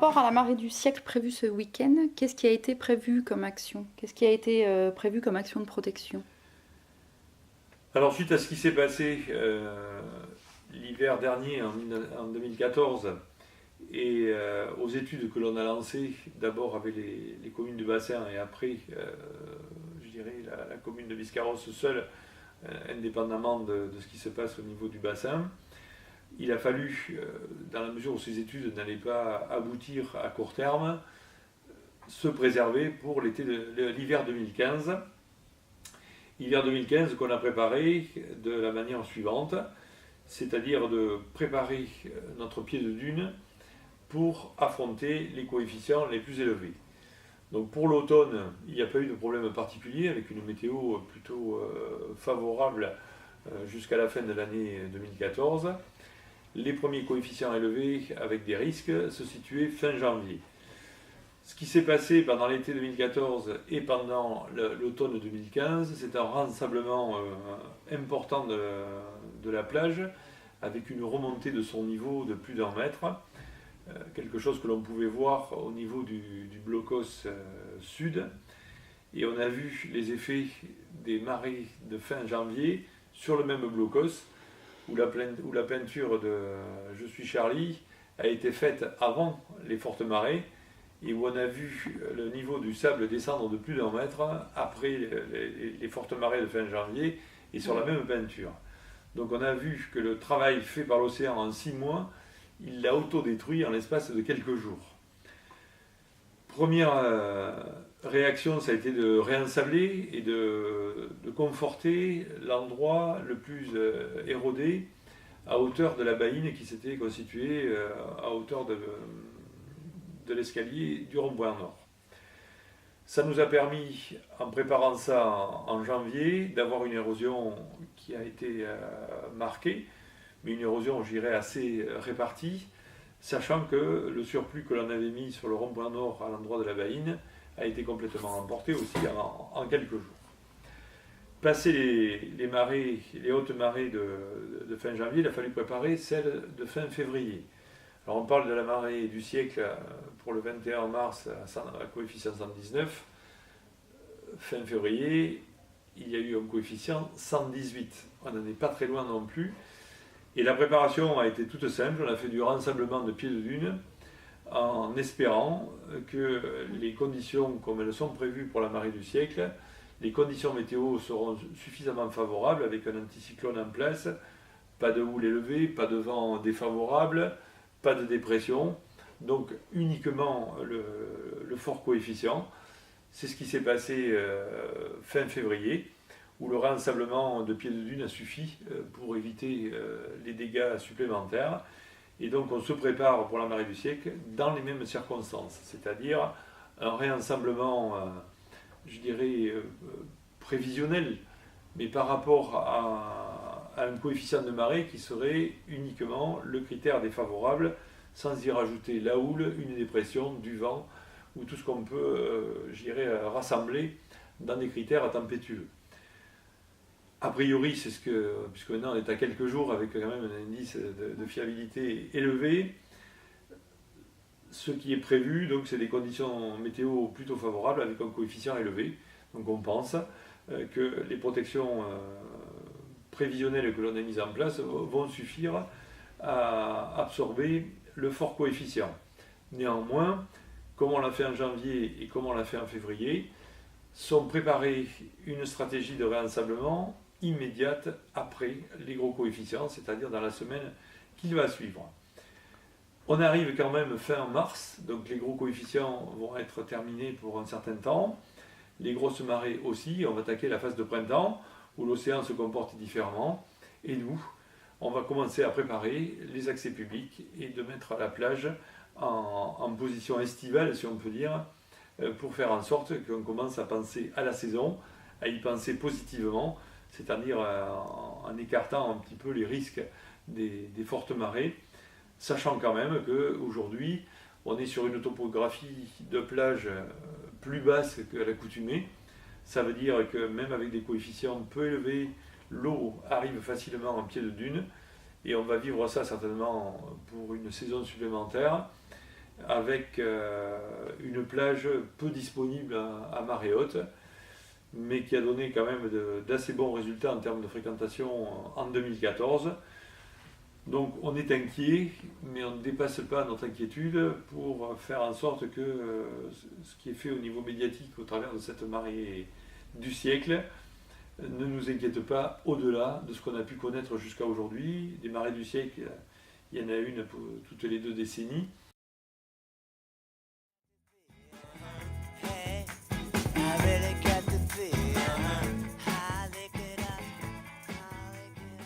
rapport à la marée du siècle prévue ce week-end, qu'est-ce qui a été prévu comme action? Qu'est-ce qui a été prévu comme action de protection? Alors, suite à ce qui s'est passé l'hiver dernier, en 2014, et aux études que l'on a lancées, d'abord avec les communes du bassin et après, je dirais, la commune de Biscarrosse seule, indépendamment de ce qui se passe au niveau du bassin, il a fallu, dans la mesure où ces études n'allaient pas aboutir à court terme, se préserver pour l'hiver 2015. Hiver 2015 qu'on a préparé de la manière suivante, c'est-à-dire de préparer notre pied de dune pour affronter les coefficients les plus élevés. Donc pour l'automne, il n'y a pas eu de problème particulier avec une météo plutôt favorable jusqu'à la fin de l'année 2014. Les premiers coefficients élevés avec des risques se situaient fin janvier. Ce qui s'est passé pendant l'été 2014 et pendant l'automne 2015, c'est un rensablement important de la plage avec une remontée de son niveau de plus d'1 mètre, quelque chose que l'on pouvait voir au niveau du blocos sud. Et on a vu les effets des marées de fin janvier sur le même blocos, où la peinture de Je suis Charlie a été faite avant les fortes marées, et où on a vu le niveau du sable descendre de plus d'1 mètre après les fortes marées de fin janvier et sur la même peinture. Donc on a vu que le travail fait par l'océan en 6 mois, il l'a autodétruit en l'espace de quelques jours. Première réaction, ça a été de réensabler et de conforter l'endroit le plus érodé à hauteur de la baïne qui s'était constituée à hauteur de l'escalier du rond-point nord. Ça nous a permis, en préparant ça en janvier, d'avoir une érosion qui a été marquée, mais une érosion, je dirais, assez répartie, sachant que le surplus que l'on avait mis sur le rond-point nord à l'endroit de la baïne a été complètement emporté aussi en quelques jours. Passé les hautes marées de fin janvier, il a fallu préparer celles de fin février. Alors on parle de la marée du siècle pour le 21 mars à coefficient 119. Fin février, il y a eu un coefficient 118. On n'en est pas très loin non plus. Et la préparation a été toute simple. On a fait du rensablement de pieds de dune en espérant que les conditions, comme elles sont prévues pour la marée du siècle, les conditions météo seront suffisamment favorables avec un anticyclone en place, pas de houle élevée, pas de vent défavorable, pas de dépression, donc uniquement le fort coefficient. C'est ce qui s'est passé fin février, où le rensablement de pieds de dune a suffi pour éviter les dégâts supplémentaires. Et donc on se prépare pour la marée du siècle dans les mêmes circonstances, c'est-à-dire un réensablement, je dirais, prévisionnel, mais par rapport à un coefficient de marée qui serait uniquement le critère défavorable, sans y rajouter la houle, une dépression, du vent, ou tout ce qu'on peut, je dirais, rassembler dans des critères tempétueux. A priori, c'est ce que, puisque maintenant on est à quelques jours avec quand même un indice de fiabilité élevé, ce qui est prévu, donc, c'est des conditions météo plutôt favorables avec un coefficient élevé. Donc on pense que les protections prévisionnelles que l'on a mises en place vont suffire à absorber le fort coefficient. Néanmoins, comme on l'a fait en janvier et comme on l'a fait en février, sont préparées une stratégie de réensablement immédiate après les gros coefficients, c'est-à-dire dans la semaine qui va suivre. On arrive quand même fin mars, donc les gros coefficients vont être terminés pour un certain temps. Les grosses marées aussi, on va attaquer la phase de printemps, où l'océan se comporte différemment. Et nous, on va commencer à préparer les accès publics et de mettre la plage en position estivale, si on peut dire, pour faire en sorte qu'on commence à penser à la saison, à y penser positivement, c'est-à-dire en écartant un petit peu les risques des fortes marées, sachant quand même qu'aujourd'hui, on est sur une topographie de plage plus basse qu'à l'accoutumée. Ça veut dire que même avec des coefficients peu élevés, l'eau arrive facilement en pied de dune, et on va vivre ça certainement pour une saison supplémentaire. avec une plage peu disponible à marée haute, mais qui a donné quand même d'assez bons résultats en termes de fréquentation en 2014. Donc on est inquiet, mais on ne dépasse pas notre inquiétude pour faire en sorte que ce qui est fait au niveau médiatique au travers de cette marée du siècle ne nous inquiète pas au-delà de ce qu'on a pu connaître jusqu'à aujourd'hui. Des marées du siècle, il y en a une pour toutes les 2 décennies.